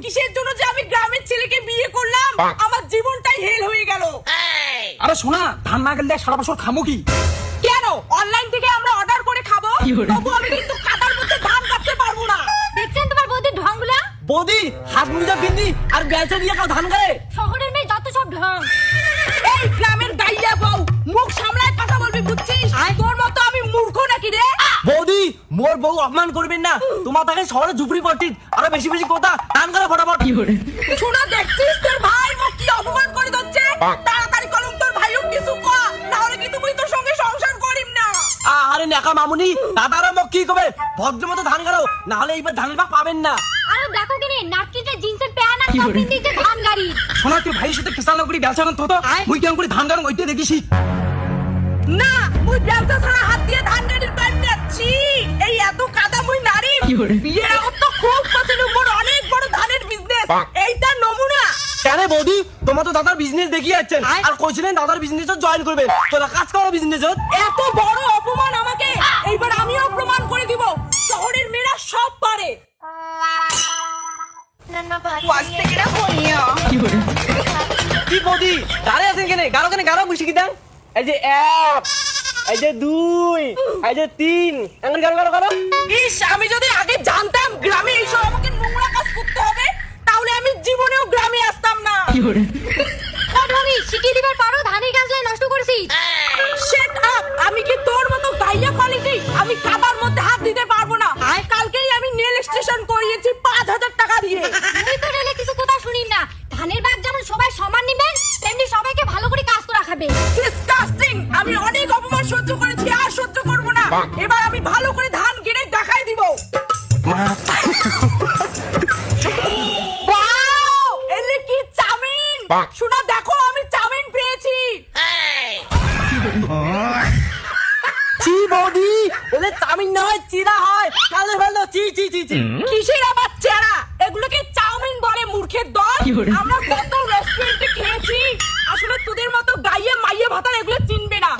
কিসের জন্য যে আমি গ্রামের ছেলেকে বিয়ে করলাম, আমার জীবনটাই হেল হয়ে গেল। আরে শোনা, ধান না গেলে সারা বছর খামো কি? কেন অনলাইন থেকে আমরা অর্ডার করে খাবো? তবু আমি কিন্তু কাটার মধ্যে ধান কাটতে পারবো না। দেখছেন তোমার বৌদির ঢংগুলা? বৌদি হাত মুজা বিন্দি আর বেলচা দিয়ে কাউ ধান গাড়ে। শহরের মেয়ে যত সব ঢং। এই গ্রামের গাইয়া বউ, মুখ সামলায় কথা বলবি, বুঝছিস? তোর মতো আমি মূর্খ নাকি রে? বৌদি মোর বউ অপমান করবেন না, তোমার তাকে শহরে ঝুপড়ি পড়তি আরো বেশি বেশি কথা ধান গাড়া ফটাফট। শোনা, দেখছিস তোর ভাই মুখ কি অপমান করে দিচ্ছে? তাড়াতাড়ি কলম তোর ভাইও কিছু কর, না হলে কিন্তু তুই তোর সঙ্গে সংসার করিম না। আরে নেকা মামুনি, দাদারা মোক কি কবে? ভদ্র মতো ধান গাড়ো, না হলে এইবার ধানের ভাগ পাবেন না। আরে দেখো কিনে নাটকিটা জিন্সের প্যান্ট আর কপিন দিতে ধান গাড়ি। শোনা, তুই ভাইয়ের সাথে কেসাল করি বেলচা তো তো মুই কেমন করে ধান গাড়ো ওইটা দেখিস না। মুই ব্যবসা ছাড়া হাত দিয়ে ধান গাড়ির প্যান্ট যাচ্ছি। এই এত কাদা মুই নারী বিয়ের আগত তো খুব পছন্দ, মোর অনেক বড় ধানের বিজনেস, এইটা নমুনা। কেন বৌদি, তোমার তো দাদার বিজনেস দেখিয়ে যাচ্ছেন আর কইছিলেন দাদার বিজনেস জয়েন করবেন, তোরা কাজ করো বিজনেস। এত বড় অপমান আমাকে, এইবার আমিও প্রমাণ করে দিব শহরের মেয়েরা সব পারে। কি বৌদি দাঁড়িয়ে আছেন কেন? গারো কেন গারো বুঝি কি দেন? এই যে এক, এই যে দুই, এই যে তিন, এমন গারো গারো গারো। ইস, আমি যদি আগে জানতাম গ্রামে এইসব আমাকে নোংরা কাজ করতে হবে, তাহলে আমি জীবনেও গ্রামে আসতাম না। ও ঢঙি শিখিয়ে দিবার পারো, ধানের গাছলাই নষ্ট করছিস। Shut up! আমি কি তোর মতো গাইয়া কোয়ালিটি? আমি কাদার মধ্যে হাত দিতে পারবো না। কালকেই আমি নেল স্টেশন করিয়েছি 5,000 টাকা দিয়ে। তুই তো রেলে কিছু কথা শুনিস না। ধানের ভাগ যেমন সবাই সমান নিবেন, তেমনি সবাইকে ভালো করে কাজ করা খাবে। ডিসকাস্টিং! আমি অনেক অপমান সহ্য করেছি, আর সহ্য করবো না। এবার আমি ভালো করে ধান গেড়ে দেখাই দিব। ওয়াও! এলে কি চাউমিন! শোনা, দেখো আমি চাউমিন পেয়েছি। চি বৌদি, ওলে চাউমিন না হয় চিরা হয়, কালে ফেলো চি চি চি চি। কিসের আবার চেরা? এগুলোকে চাউমিন বলে, মূর্খের দল। আমরা কত রেস্টুরেন্টে খেয়েছি, আসলে তোদের মতো গাইয়ে মাইয়ে ভাতার এগুলো চিনবে না।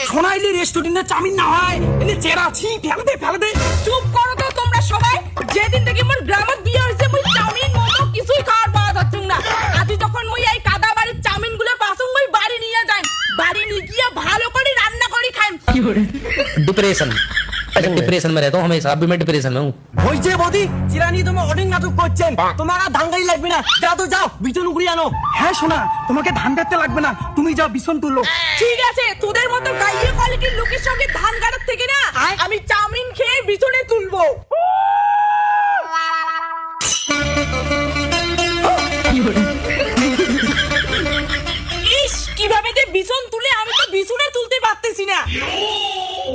শোনাইলি রেস্টুরেন্টে চাউমিন না হয়, এলে চেরা ছি ফেলে দে ফেলে দে। চুপ করো তো তোমরা সবাই। যেদিন থেকে মোর গ্রামের বিয়ে হয়েছে, মুই চাউমিন মোমো কিছুই খাওয়ার পাওয়া যাচ্ছে না। আজ যখন মুই এই কাদা বাড়ির চাউমিন গুলো পাসুং, মুই বাড়ি নিয়ে যাই, বাড়ি নিয়ে গিয়ে ভালো করে রান্না করে খাই। डिप्रेशन डिप्रेशन में रहता हूँ हमेशा, अभी मैं डिप्रेशन में हूँ। হইছে বৌদি, চিরা নিয়ে তোমার অনেক নাটক করছেন, তোমার আর ধান গাড়ি লাগবে না, যাও তো যাও বিচন উগড়ি আনো। হ্যাঁ শোনা, তোমাকে ধান কাটতে লাগবে না, তুমি যাও বিচন তুললো। ঠিক আছে, তোদের মতো গাইয়ে কোয়ালিটির লোকের সঙ্গে ধান গাড়ার থেকে না, আমি চাউমিন খেয়ে বিছনে তুলবো। ইস, কিভাবে যে বিছন তুলে, আমি তো বিছনে তুলতে পারতেছি না।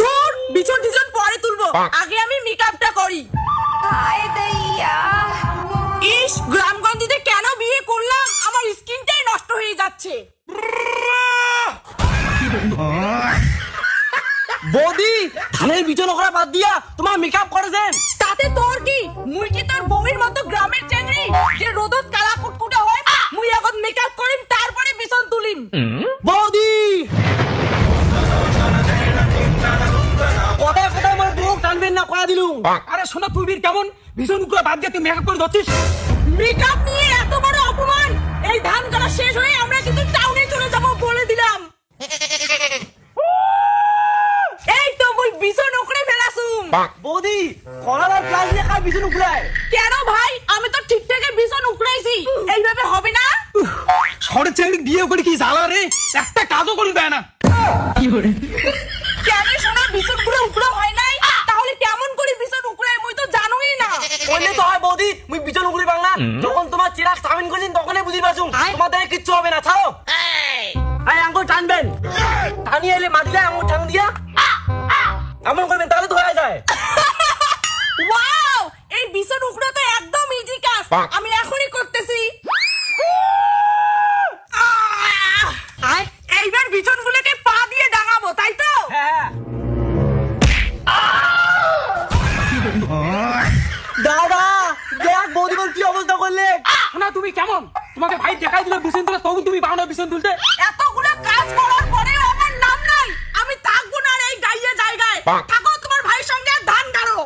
ধুর, বিছন টিছন পরে তুলবো, আগে আমি মেকআপটা করি। ইস, গ্রামগঞ্জে কেন বিয়ে করলাম, আমার স্কিনটাই নষ্ট হয়ে যাচ্ছে। বৌদি, ধানের বিচন করা বাদ দিয়া তোমার মেকআপ করেছেন, তাতে তোর কি? মুই কি তোর বউয়ের মতো গ্রামের চেংড়ি যে রোদত কালা কুটকুটা হয়? মুই এখন মেকআপ করিম, তারপরে বিছন তুলিম। বৌদি কথা কথা আমার বউ টানবেন না, কয়া দিলুম। আরে শোনা, তুই বীর কেমন ভীষণ উগ্র বাদ দিয়ে তুই মেকআপ করে ধরছিস। মেকআপ নিয়ে এত বড় অপমান! এই ধান গাড়া শেষ হয়ে আমরা কিন্তু টাউনে চলে যাব, বলে দিলাম। এই তো মুই বিছন উকড়ে ফেলাছুম। বৌদি কলার প্লাস দিয়ে খায় ভীষণ উগড়ায়। কেন ভাই, আমি তো ঠিকঠাক বিছন উকড়াইছি, এইভাবে হবে না? শহরের ছেলে বিয়ে করে কি জ্বালা রে, একটা কাজও করে দেয় না। কেন শোনা, বিছন গুলো উকড়া হয় নাই? তাহলে কেমন করে বিছন উকড়ায়, মুই তো জানোই না। বললে তো হয় বৌদি, মুই বিচন উগড়ি বাংলা, যখন তোমার চিরাগ চাউমিন করেছেন তখনই বুঝি পারছুম তোমাদের কিচ্ছু হবে না, ছাড়ো। এই আঙ্গুল টানবেন, টানিয়ে এলে মাটিতে আঙ্গুল টান দিয়া এমন করবেন, তাহলে তো হয়ে যায়। ওয়াও, এই বিছন উকড়া তো একদম ইজি কাজ, আমি এখনই করতেছি। এইবার বিছনগুলোকে পা দিয়ে ডাঙাবো, তাই তো? হ্যাঁ দাদা, দেখ বৌদি কি অবস্থা করলে। না তুমি কেমন, তোমাকে ভাই দেখাই দিল বিছন তুলে, তবু তুমি পাও না বিছন তুলতে। এতগুলো কাজ করার পরেও আমার নাম নাই, আমি থাকবো না আর এই গাইয়ে জায়গায়। থাকো তোমার ভাইয়ের সঙ্গে আর ধান গাড়ো।